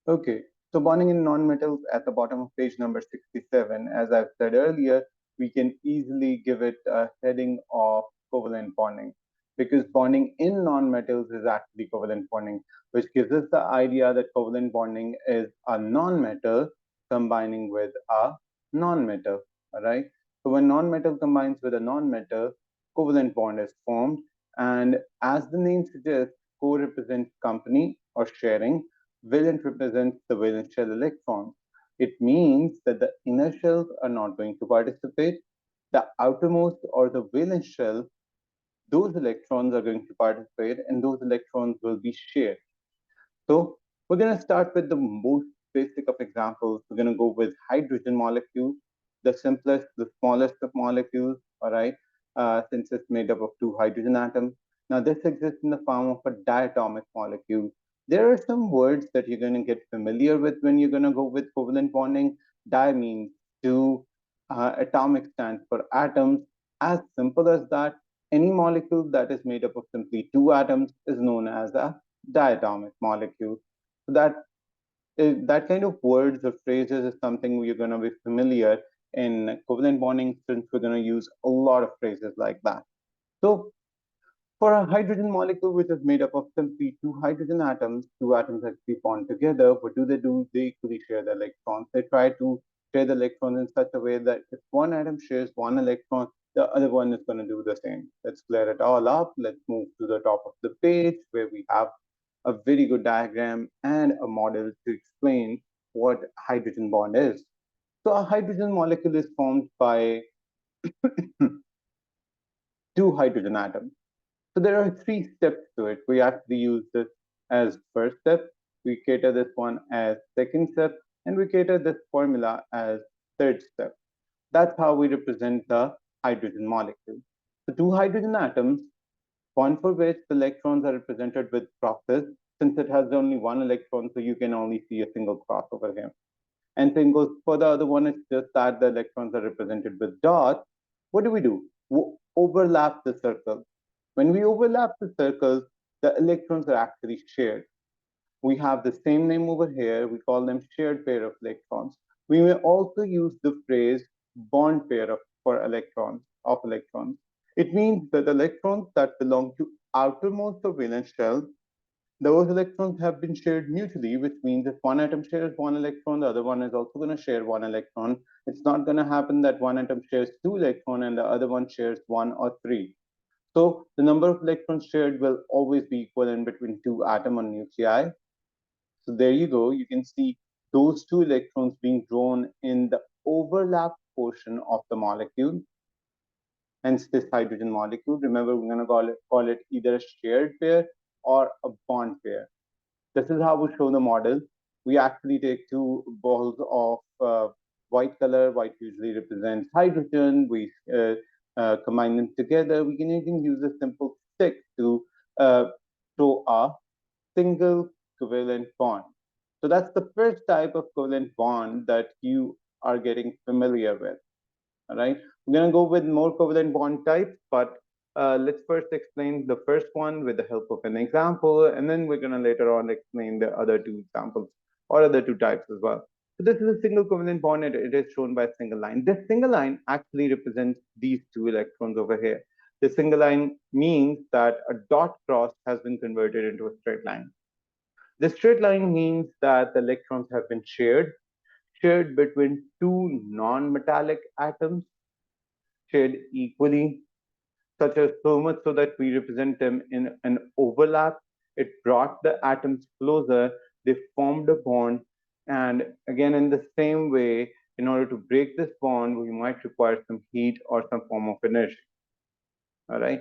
Okay, so bonding in non-metals at the bottom of page number 67, as I've said earlier, we can easily give it a heading of covalent bonding because bonding in non-metals is actually covalent bonding, which gives us the idea that covalent bonding is a non-metal combining with a non-metal, all right? So when non-metal combines with a non-metal, covalent bond is formed, and as the name suggests, co represents company or sharing. Valence represents the valence shell electrons. It means that the inner shells are not going to participate. The outermost or the valence shell, those electrons are going to participate and those electrons will be shared. So we're going to start with the most basic of examples. We're going to go with hydrogen molecule, the simplest, the smallest of molecules, all right, since it's made up of two hydrogen atoms. Now, this exists in the form of a diatomic molecule. There are some words that you're going to get familiar with when you're going to go with covalent bonding. Di means two, atomic stands for atoms. As simple as that, any molecule that is made up of simply two atoms is known as a diatomic molecule. So that kind of words or phrases is something we're going to be familiar in covalent bonding since we're going to use a lot of phrases like that. So for a hydrogen molecule which is made up of simply two atoms actually bond together. What do? They equally share the electrons. They try to share the electrons in such a way that if one atom shares one electron, the other one is going to do the same. Let's clear it all up. Let's move to the top of the page where we have a very good diagram and a model to explain what hydrogen bond is. So a hydrogen molecule is formed by two hydrogen atoms. So there are three steps to it. We actually use this as first step, we cater this one as second step, and we cater this formula as third step. That's how we represent the hydrogen molecule. The two hydrogen atoms, one for which the electrons are represented with crosses, since it has only one electron, so you can only see a single cross over here. And same goes for the other one, it's just that the electrons are represented with dots. What do? We overlap the circle. When we overlap the circles, the electrons are actually shared. We have the same name over here. We call them shared pair of electrons. We may also use the phrase bond pair for electrons. It means that electrons that belong to outermost or valence shell, those electrons have been shared mutually, which means if one atom shares one electron, the other one is also going to share one electron. It's not going to happen that one atom shares two electrons and the other one shares one or three. So the number of electrons shared will always be equal in between two atom or nuclei. So there you go. You can see those two electrons being drawn in the overlap portion of the molecule, hence this hydrogen molecule. Remember, we're going to call it either a shared pair or a bond pair. This is how we show the model. We actually take two balls of white color. White usually represents hydrogen. We combine them together. We can even use a simple stick to show a single covalent bond. So that's the first type of covalent bond that you are getting familiar with. All right, we're going to go with more covalent bond types, but let's first explain the first one with the help of an example, and then we're going to later on explain the other two examples or other two types as well. So this is a single covalent bond, and it is shown by a single line. This single line actually represents these two electrons over here. The single line means that a dot cross has been converted into a straight line. The straight line means that the electrons have been shared between two non-metallic atoms, shared equally, such as so much so that we represent them in an overlap. It brought the atoms closer, they formed a bond, and again, in the same way, in order to break this bond, we might require some heat or some form of energy. All right.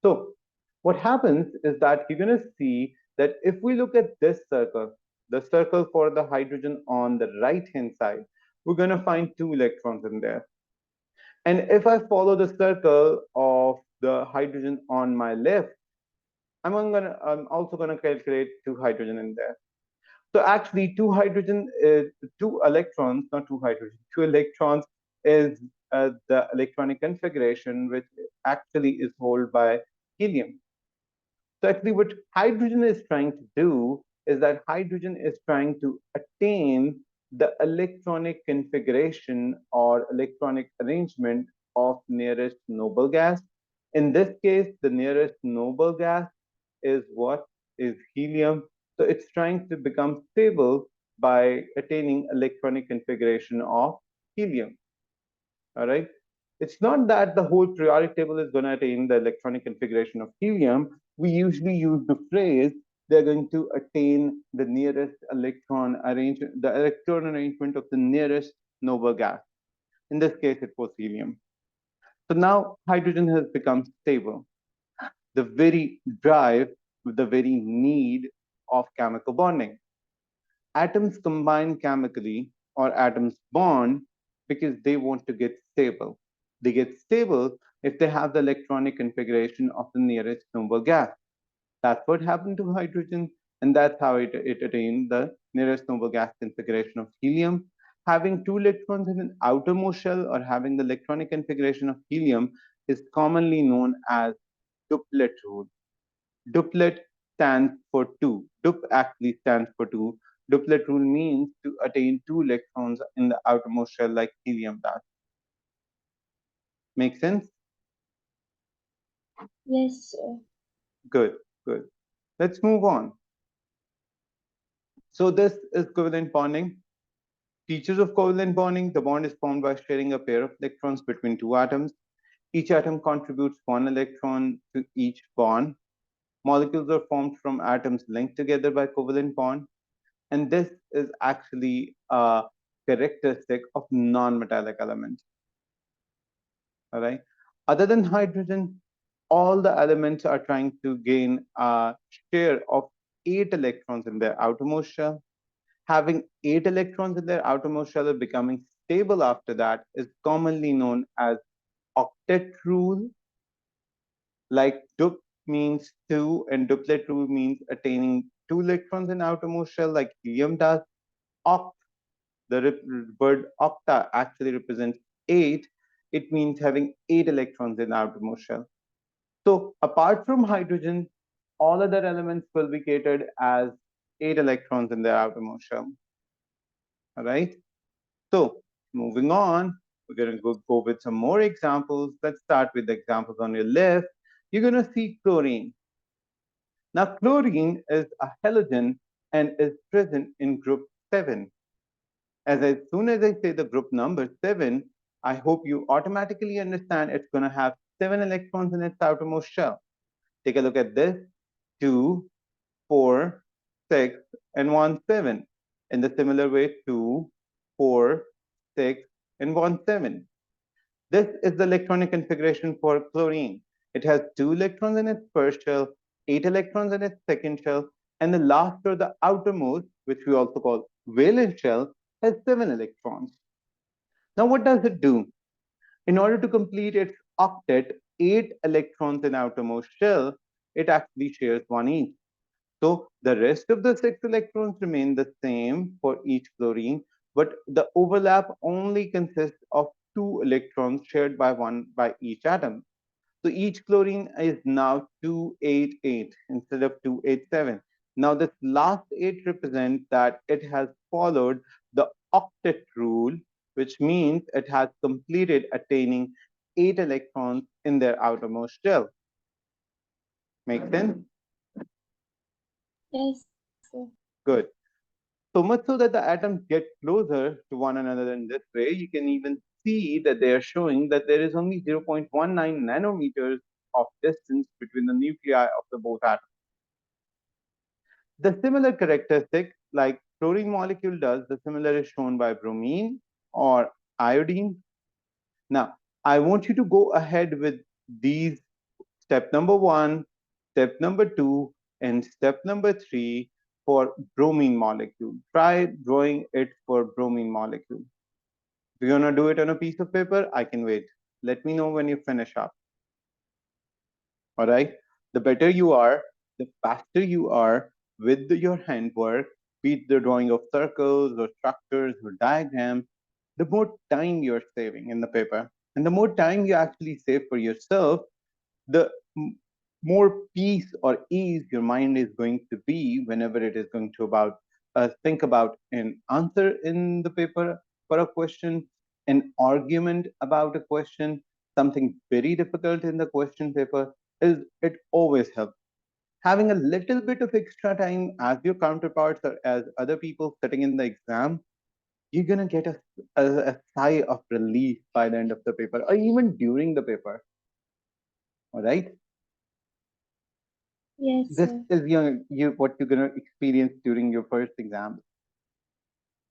So, what happens is that you're going to see that if we look at this circle, the circle for the hydrogen on the right hand side, we're going to find two electrons in there. And if I follow the circle of the hydrogen on my left, I'm also gonna calculate two hydrogen in there. So actually, two electrons, not two hydrogen, two electrons is the electronic configuration, which actually is held by helium. So actually, what hydrogen is trying to do is that hydrogen is trying to attain the electronic configuration or electronic arrangement of nearest noble gas. In this case, the nearest noble gas is what is helium. So it's trying to become stable by attaining electronic configuration of helium. All right. It's not that the whole periodic table is going to attain the electronic configuration of helium. We usually use the phrase they're going to attain the nearest electron arrangement, the electron arrangement of the nearest noble gas. In this case, it was helium. So now hydrogen has become stable. The very drive, the very need of chemical bonding. Atoms combine chemically or atoms bond because they want to get stable. They get stable if they have the electronic configuration of the nearest noble gas. That's what happened to hydrogen, and that's how it attained the nearest noble gas configuration of helium. Having two electrons in an outermost shell or having the electronic configuration of helium is commonly known as duplet rule. Duplet stands for two. Dup actually stands for two. Duplet rule means to attain two electrons in the outermost shell like helium does. Make sense? Yes, sir. Good, good. Let's move on. So this is covalent bonding. Features of covalent bonding: the bond is formed by sharing a pair of electrons between two atoms. Each atom contributes one electron to each bond. Molecules are formed from atoms linked together by covalent bond. And this is actually a characteristic of non-metallic elements. All right. Other than hydrogen, all the elements are trying to gain a share of 8 electrons in their outermost shell. Having 8 electrons in their outermost shell and becoming stable after that is commonly known as octet rule. Like dup means two, and duplet rule means attaining 2 electrons in outermost shell, like helium does. Oct, the word octa actually represents 8. It means having 8 electrons in outermost shell. So apart from hydrogen, all other elements will be catered as 8 electrons in their outermost shell. All right. So moving on, we're going to go with some more examples. Let's start with the examples on your left. You're going to see chlorine. Now, chlorine is a halogen and is present in group 7. As soon as I say the group number 7, I hope you automatically understand it's going to have 7 electrons in its outermost shell. Take a look at this: 2, 4, 6, and 1, 7. In the similar way, 2, 4, 6, and 1, 7. This is the electronic configuration for chlorine. It has 2 electrons in its first shell, 8 electrons in its second shell, and the last or the outermost, which we also call valence shell, has 7 electrons. Now, what does it do? In order to complete its octet, 8 electrons in outermost shell, it actually shares one each. So the rest of the 6 electrons remain the same for each chlorine, but the overlap only consists of 2 electrons shared by one by each atom. So each chlorine is now 288 instead of 287. Now this last 8 represents that it has followed the octet rule, which means it has completed attaining 8 electrons in their outermost shell. Make sense? Yes, sir. Good. So much so that the atoms get closer to one another in this way, you can even see that they are showing that there is only 0.19 nanometers of distance between the nuclei of the both atoms. The similar characteristic, like chlorine molecule does, the similar is shown by bromine or iodine. Now, I want you to go ahead with these: step number 1, step number 2, and step number 3 for bromine molecule. Try drawing it for bromine molecule. If you're gonna do it on a piece of paper, I can wait. Let me know when you finish up. All right. The better you are, the faster you are with your handwork, be it the drawing of circles or structures or diagrams, the more time you're saving in the paper. And the more time you actually save for yourself, the more peace or ease your mind is going to be whenever it is going to about think about an answer in the paper for a question, an argument about a question, something very difficult in the question paper, is it always helps. Having a little bit of extra time as your counterparts or as other people sitting in the exam, you're gonna get a sigh of relief by the end of the paper or even during the paper. All right. Yes, This sir. is you what you're gonna experience during your first exam.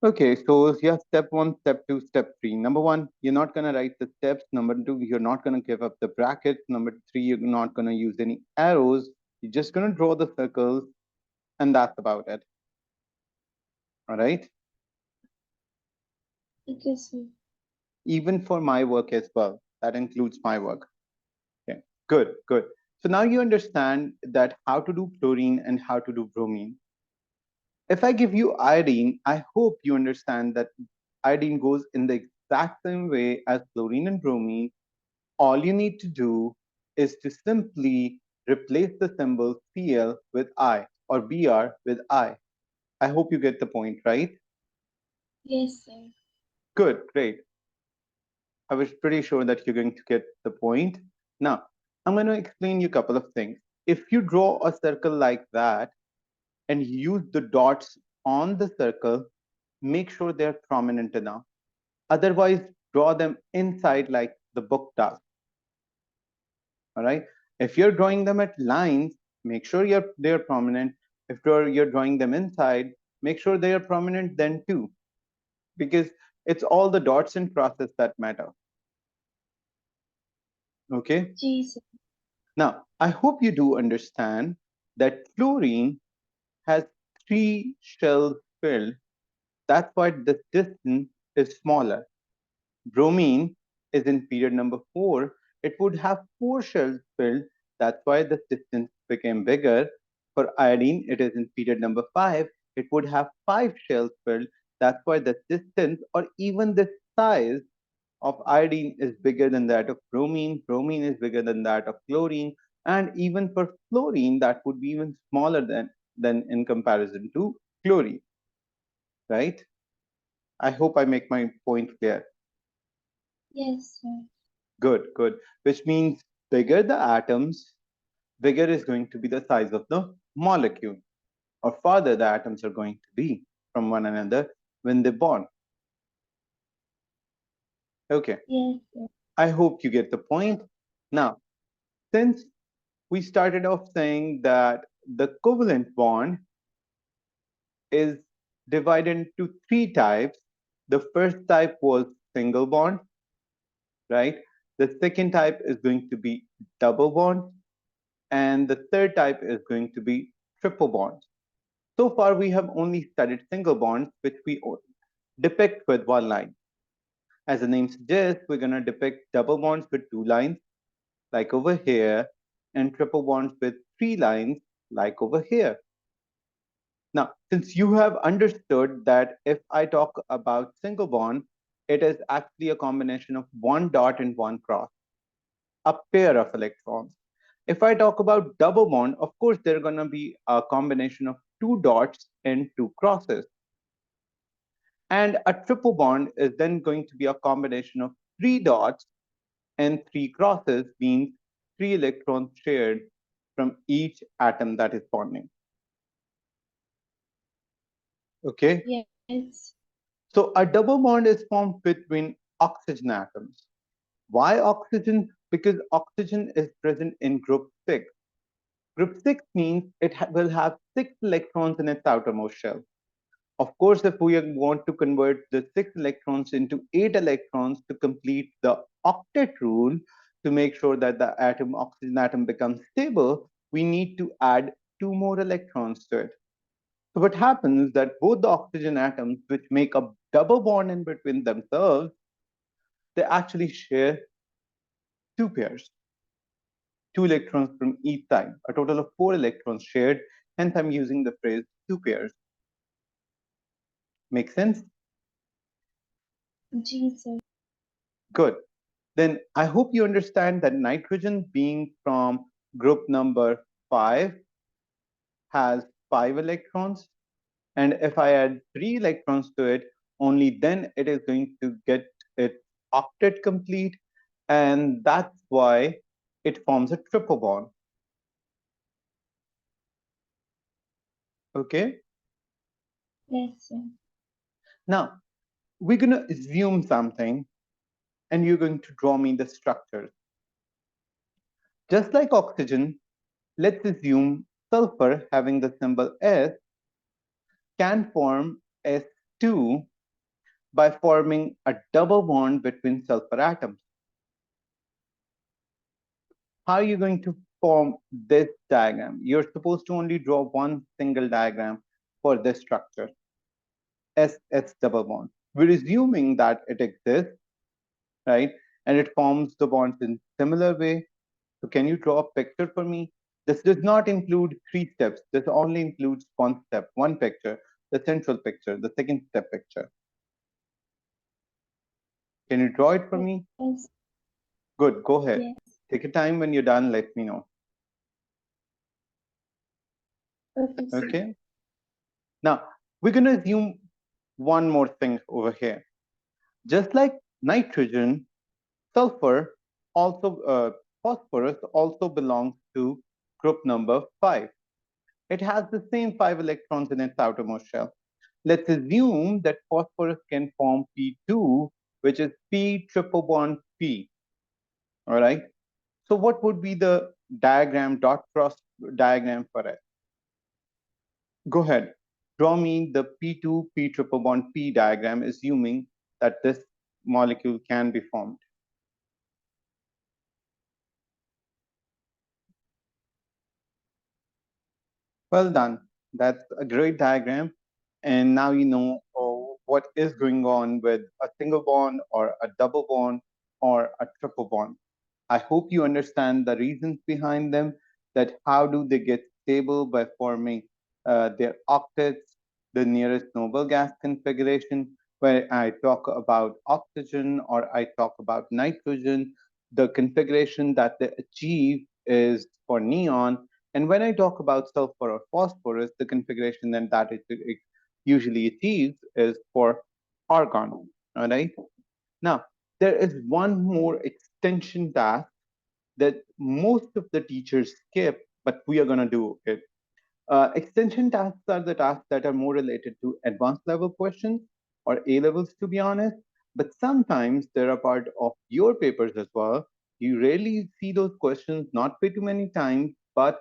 Okay, so yeah, step one, step two, step three. Number one, you're not gonna write the steps. Number two, you're not gonna give up the brackets. Number three, you're not gonna use any arrows. You're just gonna draw the circles, and that's about it. All right. Okay, sir. Even for my work as well. That includes my work. Okay, good, good. So now you understand that how to do chlorine and how to do bromine. If I give you iodine, I hope you understand that iodine goes in the exact same way as chlorine and bromine. All you need to do is to simply replace the symbol Cl with I or Br with I. I hope you get the point, right? Yes, sir. Good, great. I was pretty sure that you're going to get the point. Now, I'm going to explain you a couple of things. If you draw a circle like that and use the dots on the circle, make sure they're prominent enough. Otherwise, draw them inside like the book does. All right. If you're drawing them at lines, make sure they're prominent. If you're drawing them inside, make sure they are prominent then too, because it's all the dots in process that matter. Okay. Jesus. Now, I hope you do understand that fluorine has three shells filled. That's why the distance is smaller. Bromine is in period number four. It would have four shells filled. That's why the distance became bigger. For iodine, it is in period number five. It would have five shells filled. That's why the distance or even the size of iodine is bigger than that of bromine. Bromine is bigger than that of chlorine. And even for fluorine, that would be even smaller than in comparison to chlorine, right? I hope I make my point clear. Yes, sir. Good, good. Which means bigger the atoms, bigger is going to be the size of the molecule, or farther the atoms are going to be from one another when they bond. Okay, Yes, sir. I hope you get the point. Now, since we started off saying that the covalent bond is divided into three types. The first type was single bond, right? The second type is going to be double bond, and the third type is going to be triple bond. So far, we have only studied single bonds, which we depict with one line. As the name suggests, we're going to depict double bonds with two lines, like over here, and triple bonds with three lines, like over here. Now, since you have understood that if I talk about single bond, it is actually a combination of one dot and one cross, a pair of electrons. If I talk about double bond, of course, they're going to be a combination of two dots and two crosses. And a triple bond is then going to be a combination of three dots and three crosses, means three electrons shared from each atom that is bonding. Okay. Yes. So a double bond is formed between oxygen atoms. Why oxygen? Because oxygen is present in group 6. Group 6 means it will have 6 electrons in its outermost shell. Of course, if we want to convert the 6 electrons into 8 electrons to complete the octet rule, to make sure that the oxygen atom becomes stable, we need to add 2 more electrons to it. So what happens is that both the oxygen atoms, which make a double bond in between themselves, they actually share two pairs, 2 electrons from each side, a total of 4 electrons shared. Hence, I'm using the phrase two pairs. Make sense? Jesus. Good. Then I hope you understand that nitrogen being from group number 5 has 5 electrons, and if I add 3 electrons to it, only then it is going to get its octet complete, and that's why it forms a triple bond. Okay? Yes, sir. Now, we're going to assume something, and you're going to draw me the structures. Just like oxygen, let's assume sulfur having the symbol S can form S2 by forming a double bond between sulfur atoms. How are you going to form this diagram? You're supposed to only draw one single diagram for this structure, SS double bond. We're assuming that it exists, right? And it forms the bonds in similar way. So can you draw a picture for me? This does not include 3 steps. This only includes one step, one picture, the central picture, the second step picture. Can you draw it for me? Yes. Good, go ahead. Yes. Take your time. When you're done, let me know. Okay, sir. Okay. Now, we're going to assume one more thing over here. Just like nitrogen, sulfur also, phosphorus also belongs to group number 5. It has the same 5 electrons in its outermost shell. Let's assume that phosphorus can form P2, which is P triple bond P. All right. So what would be the diagram, dot cross diagram for it? Go ahead. Draw me the P2 P triple bond P diagram, assuming that this molecule can be formed. Well done. That's a great diagram. And now you know what is going on with a single bond or a double bond or a triple bond. I hope you understand the reasons behind them, that how do they get stable by forming their octets, the nearest noble gas configuration. Where I talk about oxygen or I talk about nitrogen, the configuration that they achieve is for neon. And when I talk about sulfur or phosphorus, the configuration then that it usually achieves is for argon. All right. Now, there is one more extension task that most of the teachers skip, but we are going to do it. Extension tasks are the tasks that are more related to advanced level questions or A levels, to be honest. But sometimes they're a part of your papers as well. You rarely see those questions, not way too many times, but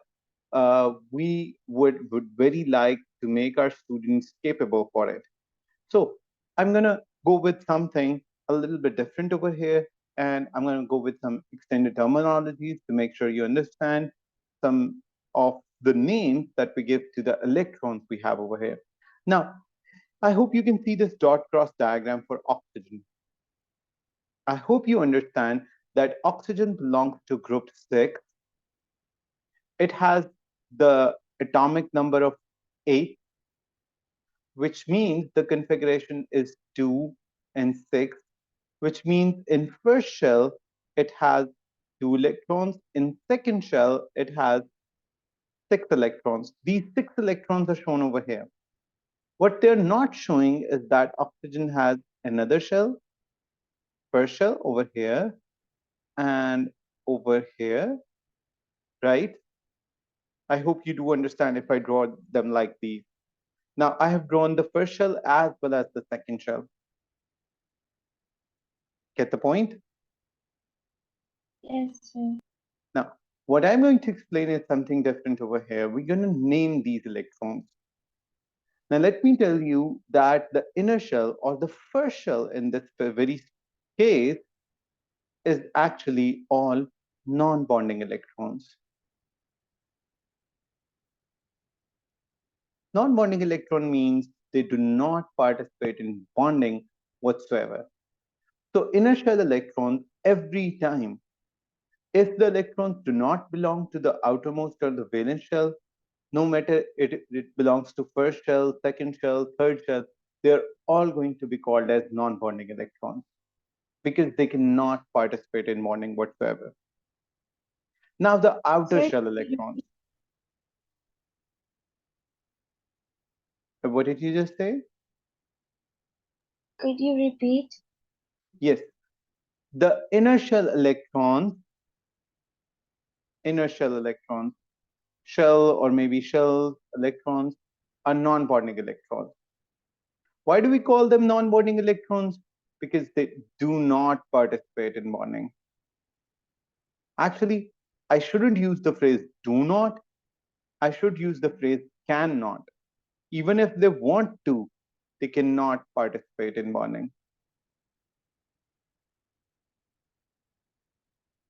we would very like to make our students capable for it. So I'm going to go with something a little bit different over here. And I'm going to go with some extended terminologies to make sure you understand some of the names that we give to the electrons we have over here. Now, I hope you can see this dot cross diagram for oxygen. I hope you understand that oxygen belongs to group 6. It has the atomic number of 8, which means the configuration is 2 and 6, which means in first shell, it has 2 electrons. In second shell, it has 6 electrons. These 6 electrons are shown over here. What they're not showing is that oxygen has another shell, first shell over here, and over here, right? I hope you do understand if I draw them like these. Now, I have drawn the first shell as well as the second shell. Get the point? Yes, sir. Now, what I'm going to explain is something different over here. We're going to name these electrons. Now, let me tell you that the inner shell or the first shell in this very case is actually all non-bonding electrons. Non-bonding electron means they do not participate in bonding whatsoever. So inner shell electrons, every time, if the electrons do not belong to the outermost or the valence shell, no matter it belongs to first shell, second shell, third shell, they're all going to be called as non-bonding electrons because they cannot participate in bonding whatsoever. Now the outer Sir, shell electrons. What did you just say? could you repeat? Yes, the inner shell electrons, shell or maybe shell electrons are non-bonding electrons. Why do we call them non-bonding electrons? Because they do not participate in bonding. Actually, I shouldn't use the phrase do not, I should use the phrase cannot. Even if they want to, they cannot participate in bonding.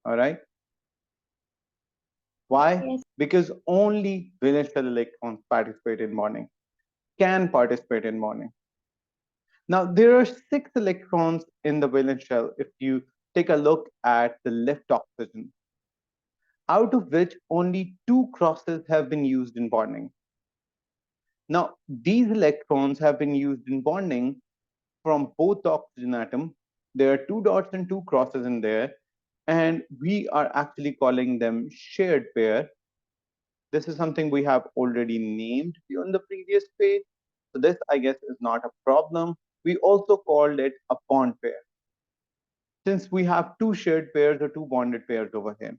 All right. Why? Yes. Because only valence shell electrons participate in bonding, can participate in bonding. Now, there are 6 electrons in the valence shell if you take a look at the left oxygen, out of which only 2 crosses have been used in bonding. Now, these electrons have been used in bonding from both the oxygen atom. There are 2 dots and 2 crosses in there, and we are actually calling them shared pair. This is something we have already named on the previous page. So this, I guess, is not a problem. We also called it a bond pair, since we have 2 shared pairs or 2 bonded pairs over here.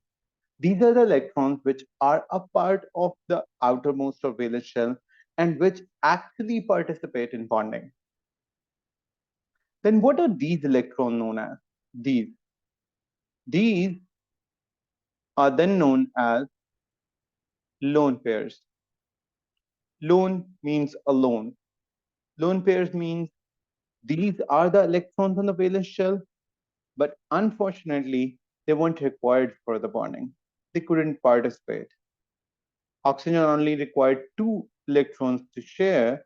These are the electrons which are a part of the outermost or valence shell and which actually participate in bonding. Then what are these electrons known as? These. These are then known as lone pairs. Lone means alone. Lone pairs means these are the electrons on the valence shell, but unfortunately, they weren't required for the bonding. They couldn't participate. Oxygen only required 2 electrons to share,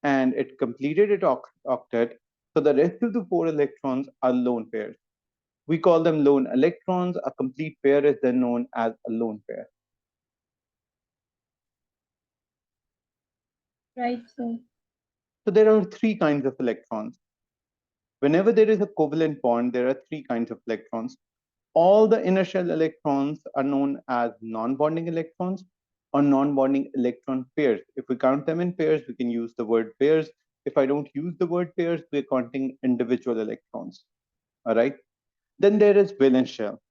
and it completed its octet. So the rest of the 4 electrons are lone pairs. We call them lone electrons. A complete pair is then known as a lone pair. Right, sir. So there are 3 kinds of electrons. Whenever there is a covalent bond, there are 3 kinds of electrons. All the inner shell electrons are known as non-bonding electrons or non-bonding electron pairs. If we count them in pairs, we can use the word pairs. If I don't use the word pairs, we're counting individual electrons. All right. Then there is valence shell.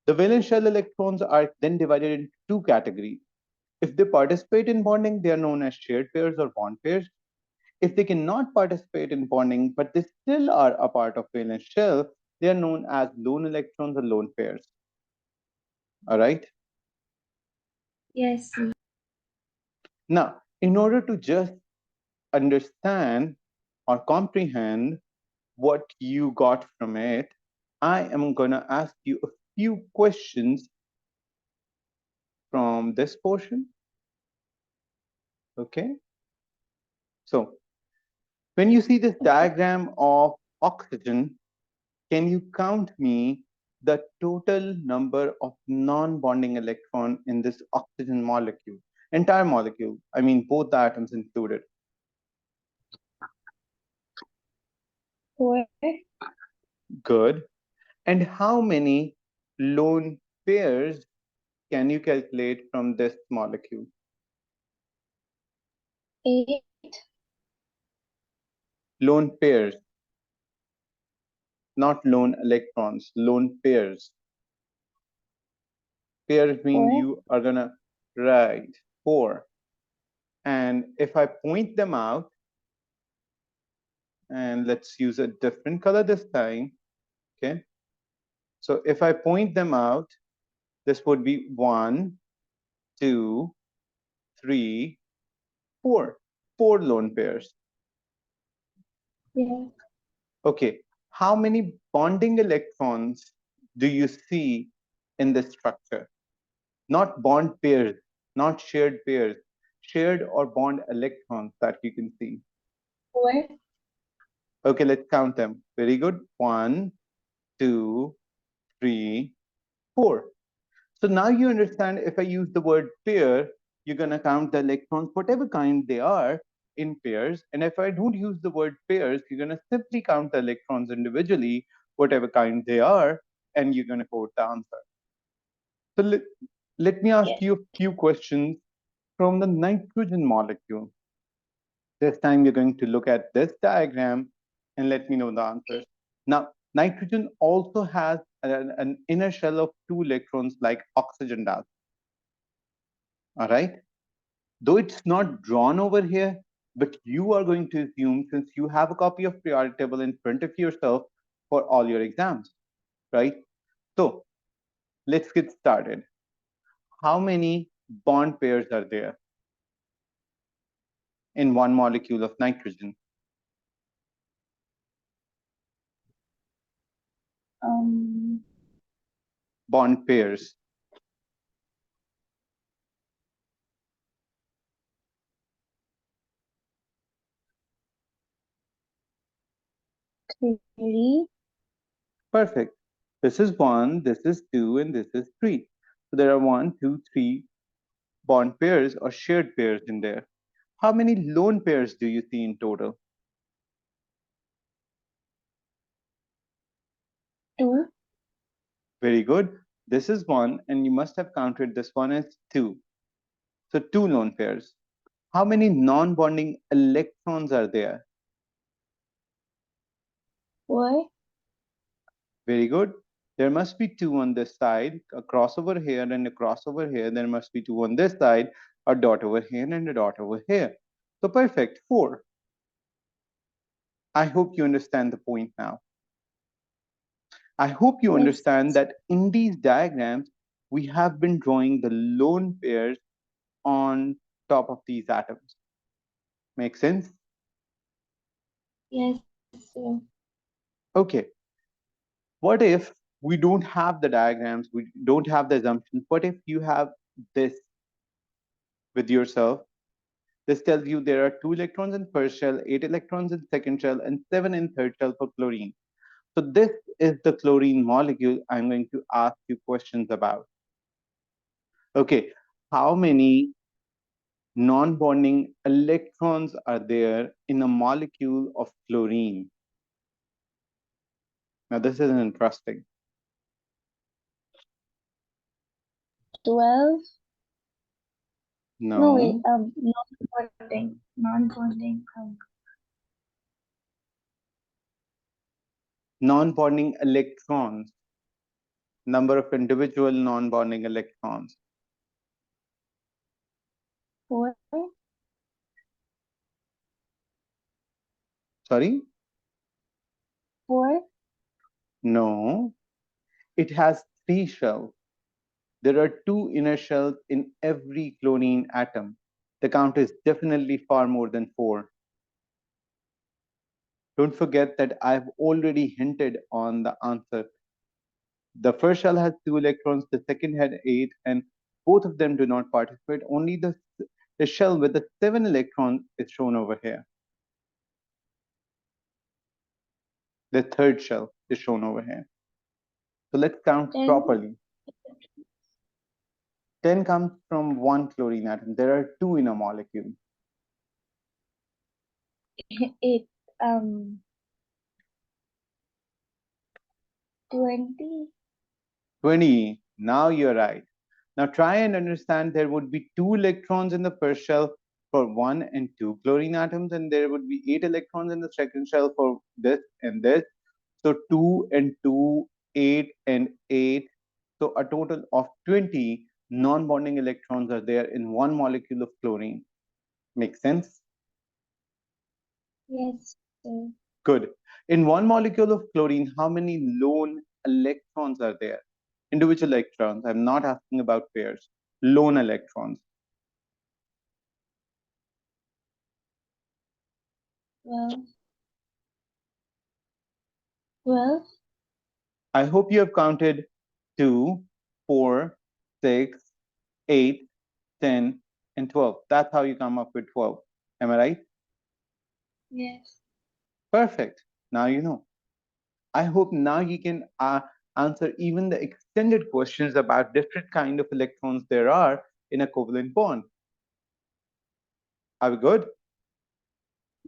The valence shell electrons are then divided into 2 categories. If they participate in bonding, they are known as shared pairs or bond pairs. If they cannot participate in bonding, but they still are a part of valence shell, they are known as lone electrons or lone pairs. All right. Yes, sir. Now, in order to just understand or comprehend what you got from it, I am going to ask you a few questions from this portion. Okay. So, when you see this diagram of oxygen, can you count me the total number of non-bonding electron in this oxygen molecule? Entire molecule, I mean both the atoms included. 4, Good. And how many lone pairs can you calculate from this molecule? 8, Lone pairs, not lone electrons, lone pairs. Pairs mean 4. you are gonna write 4. And if I point them out, and let's use a different color this time, okay? So if I point them out, this would be 1, 2, 3, 4. 4 lone pairs. Yeah. Okay, how many bonding electrons do you see in this structure? Not bond pairs, not shared pairs, shared or bond electrons that you can see. 4. Okay, let's count them. Very good. 1, 2, 3, 4. So now you understand if I use the word pair, you're going to count the electrons, whatever kind they are, in pairs. And if I don't use the word pairs, you're going to simply count the electrons individually, whatever kind they are, and you're going to quote the answer. So Let me ask Yes. you a few questions from the nitrogen molecule. This time you're going to look at this diagram and let me know the answers. Now, nitrogen also has an inner shell of 2 electrons like oxygen does. All right. Though it's not drawn over here, but you are going to assume, since you have a copy of periodic table in front of yourself for all your exams, right? So let's get started. How many bond pairs are there in one molecule of nitrogen? Um, Bond pairs. 3. Perfect. This is 1, this is 2, and this is 3. So there are 1, 2, 3 bond pairs or shared pairs in there. How many lone pairs do you see in total? 2. Very good. This is 1, and you must have counted this one as 2. So 2 lone pairs. How many non-bonding electrons are there? 4. Very good. There must be 2 on this side, a cross over here and a cross over here. There must be 2 on this side, a dot over here and a dot over here. So perfect, 4. I hope you understand the point now. I hope you Yes. understand that in these diagrams, we have been drawing the lone pairs on top of these atoms. Make sense? Yes, sir. Okay. What if we don't have the diagrams, we don't have the assumptions? What if you have this with yourself? This tells you there are 2 electrons in first shell, 8 electrons in second shell, and 7 in third shell for chlorine. So this is the chlorine molecule I'm going to ask you questions about. Okay, how many non-bonding electrons are there in a molecule of chlorine? Now this is interesting. 12. No, wait. No, Non-bonding. Non-bonding. non-bonding electrons, number of individual non-bonding electrons. 4. Sorry? 4. No, it has 3 shells. There are 2 inner shells in every chlorine atom. The count is definitely far more than 4. Don't forget that I've already hinted on the answer. The first shell has 2 electrons, the second had 8, and both of them do not participate. Only the shell with the 7 electrons is shown over here. The third shell is shown over here. So let's count 10. properly. 10 comes from 1 chlorine atom. There are 2 in a molecule. 8. 20. 20. Now you're right. Now try and understand there would be 2 electrons in the first shell for 1 and 2 chlorine atoms, and there would be 8 electrons in the second shell for this and this. So 2 and 2, 8 and 8. So a total of 20 non-bonding electrons are there in one molecule of chlorine. Make sense? Yes, sir. Good. In one molecule of chlorine, how many lone electrons are there? Individual electrons. I'm not asking about pairs. Lone electrons. 12. 12. I hope you have counted 2, 4, 6, 8, 10, and 12. That's how you come up with 12. Am I right? Yes. Perfect. Now you know. I hope now you can answer even the extended questions about different kind of electrons there are in a covalent bond. Are we good?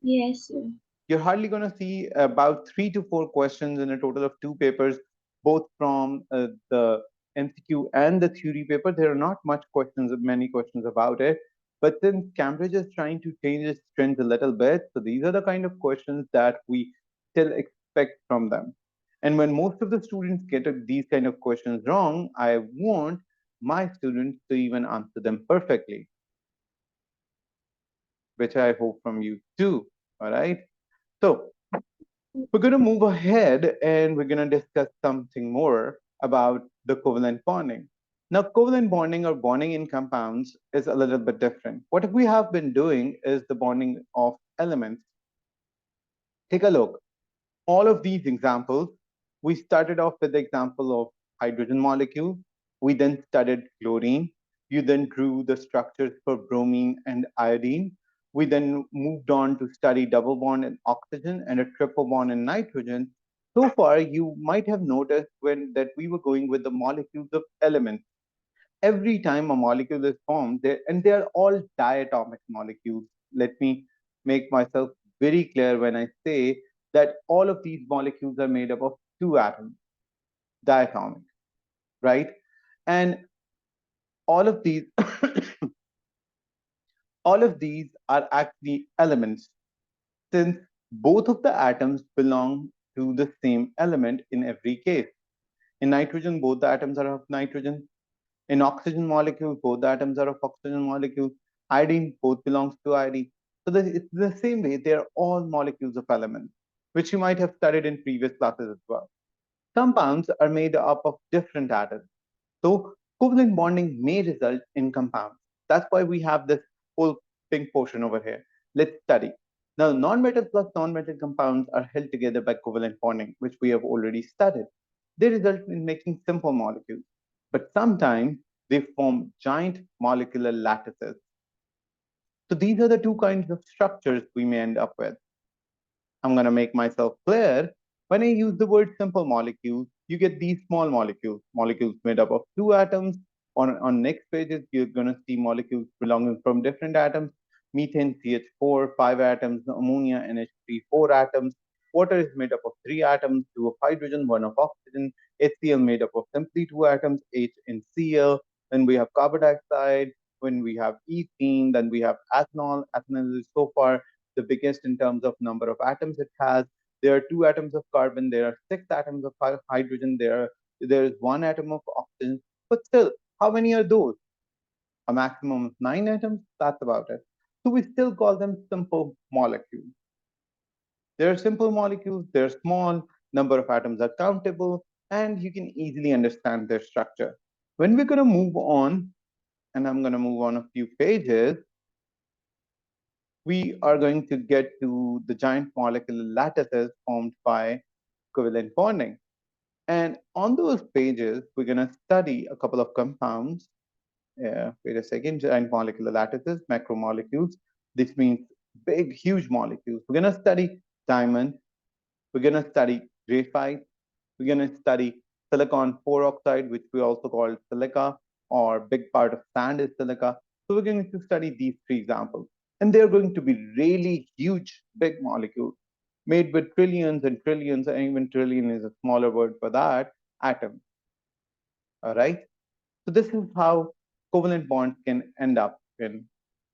Yes, sir. You're hardly going to see about 3 to 4 questions in a total of 2 papers, both from the MCQ and the theory paper, there are not many questions about it. But since Cambridge is trying to change its trends a little bit, so these are the kind of questions that we still expect from them. And when most of the students get these kind of questions wrong, I want my students to even answer them perfectly, which I hope from you too. All right. So we're going to move ahead and we're going to discuss something more about the covalent bonding. Now, covalent bonding or bonding in compounds is a little bit different. What we have been doing is the bonding of elements. Take a look. All of these examples, we started off with the example of hydrogen molecule. We then studied chlorine. You then drew the structures for bromine and iodine. We then moved on to study double bond in oxygen and a triple bond in nitrogen. So far, you might have noticed when that we were going with the molecules of elements. Every time a molecule is formed, and they are all diatomic molecules. Let me make myself very clear when I say that all of these molecules are made up of two atoms, diatomic, right? And all of these, all of these are actually elements, since both of the atoms belong to the same element in every case. In nitrogen, both the atoms are of nitrogen. In oxygen molecule, both the atoms are of oxygen molecule. Iodine, both belongs to iodine. So it's the same way, they are all molecules of elements, which you might have studied in previous classes as well. Compounds are made up of different atoms. So covalent bonding may result in compounds. That's why we have this whole pink portion over here. Let's study. Now, non-metal plus non-metal compounds are held together by covalent bonding, which we have already studied. They result in making simple molecules, but sometimes they form giant molecular lattices. So these are the two kinds of structures we may end up with. I'm going to make myself clear. When I use the word simple molecules, you get these small molecules, molecules made up of two atoms. On next pages, you're going to see molecules belonging from different atoms. Methane, CH4, 5 atoms. Ammonia, NH3, 4 atoms. Water is made up of 3 atoms, 2 of hydrogen, 1 of oxygen. HCl made up of simply 2 atoms, H in Cl. Then we have carbon dioxide. When we have ethene, then we have ethanol. Ethanol is so far the biggest in terms of number of atoms it has. There are 2 atoms of carbon, there are 6 atoms of hydrogen, there is 1 atom of oxygen. But still, how many are those? A maximum of 9 atoms? That's about it. So we still call them simple molecules. They're simple molecules, they're small, number of atoms are countable, and you can easily understand their structure. When we're going to move on, and I'm going to move on a few pages, we are going to get to the giant molecular lattices formed by covalent bonding. And on those pages, we're going to study a couple of compounds. Wait a second, giant molecular lattices, macromolecules. This means big, huge molecules. We're going to study diamond. We're going to study graphite. We're going to study silicon 4 oxide, which we also call silica, or big part of sand is silica. So we're going to study these three examples. And they're going to be really huge, big molecules made with trillions and trillions, and even trillion is a smaller word for that, atoms. All right. So this is how covalent bonds can end up in.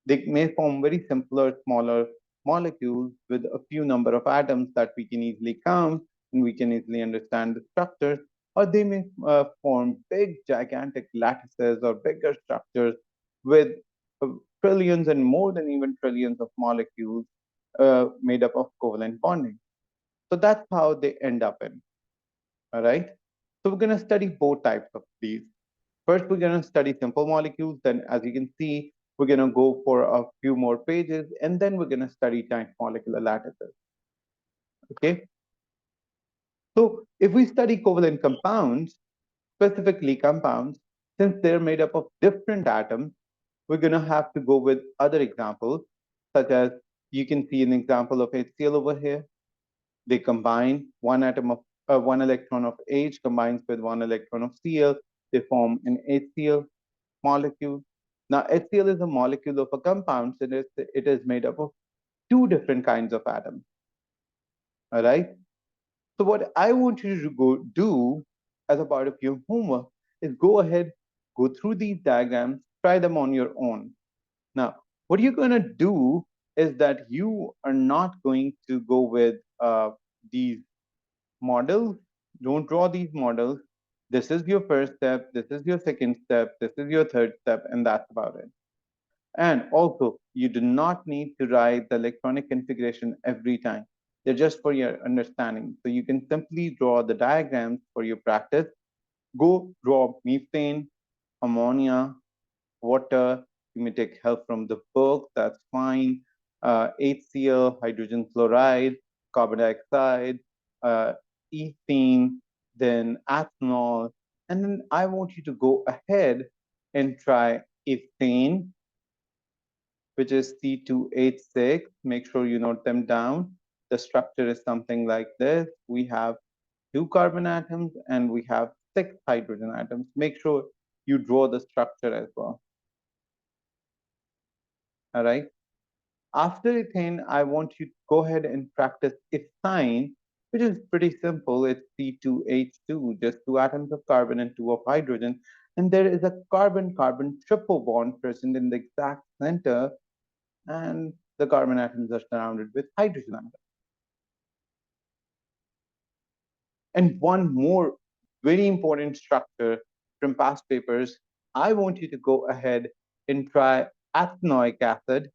They may form very simpler, smaller molecules with a few number of atoms that we can easily count and we can easily understand the structures, or they may form big, gigantic lattices or bigger structures with uh, trillions and more than even trillions of molecules made up of covalent bonding. So that's how they end up in. All right. So we're going to study both types of these. First, we're going to study simple molecules. Then, as you can see, we're going to go for a few more pages, and then we're going to study giant molecular lattices. Okay. So if we study covalent compounds, specifically compounds, since they're made up of different atoms, we're going to have to go with other examples, such as you can see an example of HCl over here. They combine one electron of H combines with 1 electron of Cl. They form an HCl molecule. Now, HCl is a molecule of a compound, so it is made up of two different kinds of atoms. All right. So what I want you to go do as a part of your homework is go ahead, go through these diagrams, try them on your own. Now, what you're going to do is that you are not going to go with these models. Don't draw these models. This is your first step. This is your second step. This is your third step, and that's about it. And also, you do not need to write the electronic configuration every time. They're just for your understanding. So you can simply draw the diagrams for your practice. Go draw methane, ammonia, water. You may take help from the book, that's fine. HCl, hydrogen fluoride, carbon dioxide, uh, ethene, then ethanol. And then I want you to go ahead and try ethane, which is C2H6. Make sure you note them down. The structure is something like this. We have 2 carbon atoms and we have 6 hydrogen atoms. Make sure you draw the structure as well. All right. After ethane, I want you to go ahead and practice ethane, which is pretty simple. It's C2H2, just 2 atoms of carbon and 2 of hydrogen. And there is a carbon-carbon triple bond present in the exact center, and the carbon atoms are surrounded with hydrogen atoms. And one more very important structure from past papers, I want you to go ahead and try ethanoic acid,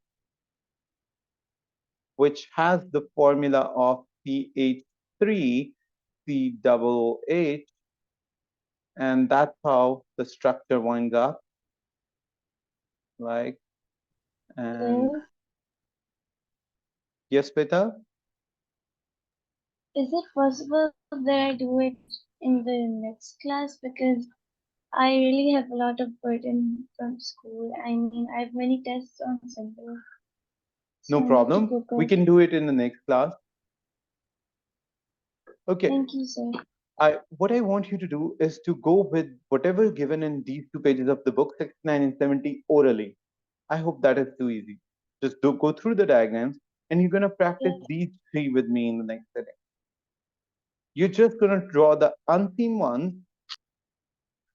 which has the formula of CH3 COOH, and that's how the structure winds up. Like, and Well, yes, Peter? is it possible that I do it in the next class? Because I really have a lot of burden from school. I mean, I have many tests on Sunday, so No I need to problem. We focus. can do it in the next class. Okay. Thank you, sir. What I want you to do is to go with whatever is given in these 2 pages of the book, 69 and 70, orally. I hope that is too easy. Just go through the diagrams and you're going to practice Yes, these 3 with me in the next sitting. You're just going to draw the unseen ones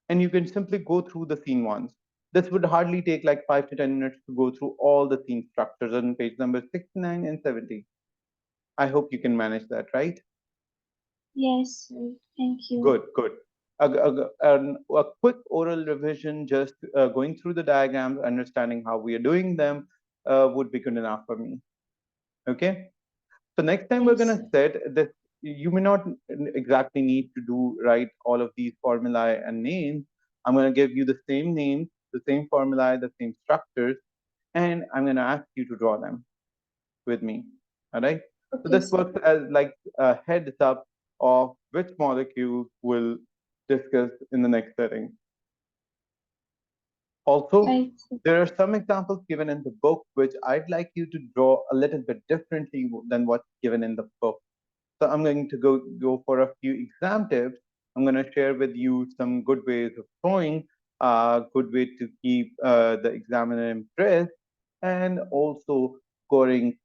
and you can simply go through the scene ones. This would hardly take like 5 to 10 minutes to go through all the scene structures on page number 69 and 70. I hope you can manage that, right? yes, sir. Thank you. Good, good. A quick oral revision, just going through the diagrams, understanding how we are doing them, would be good enough for me. Okay. So next time we're Yes, gonna sir. set this. You may not exactly need to do write all of these formulae and names. I'm gonna give you the same names, the same formulae, the same structures, and I'm gonna ask you to draw them with me. All right. So Okay, this sir. works as like a heads up of which molecules we'll discuss in the next setting. Also, Right, sir. there are some examples given in the book which I'd like you to draw a little bit differently than what's given in the book. So I'm going to go for a few exam tips. I'm going to share with you some good ways of drawing, good way to keep the examiner impressed, and also scoring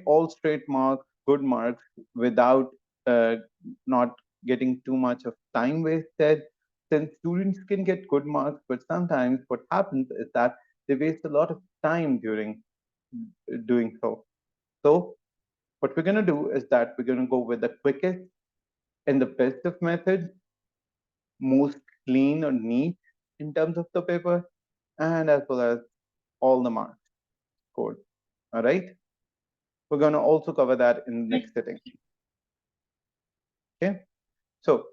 all straight marks, good marks, without not getting too much of time wasted. Since students can get good marks, but sometimes what happens is that they waste a lot of time during doing so. So what we're going to do is that we're going to go with the quickest and the best of methods, most clean or neat in terms of the paper, and as well as all the marks scored. All right. We're going to also cover that in the Right. next sitting. Okay. So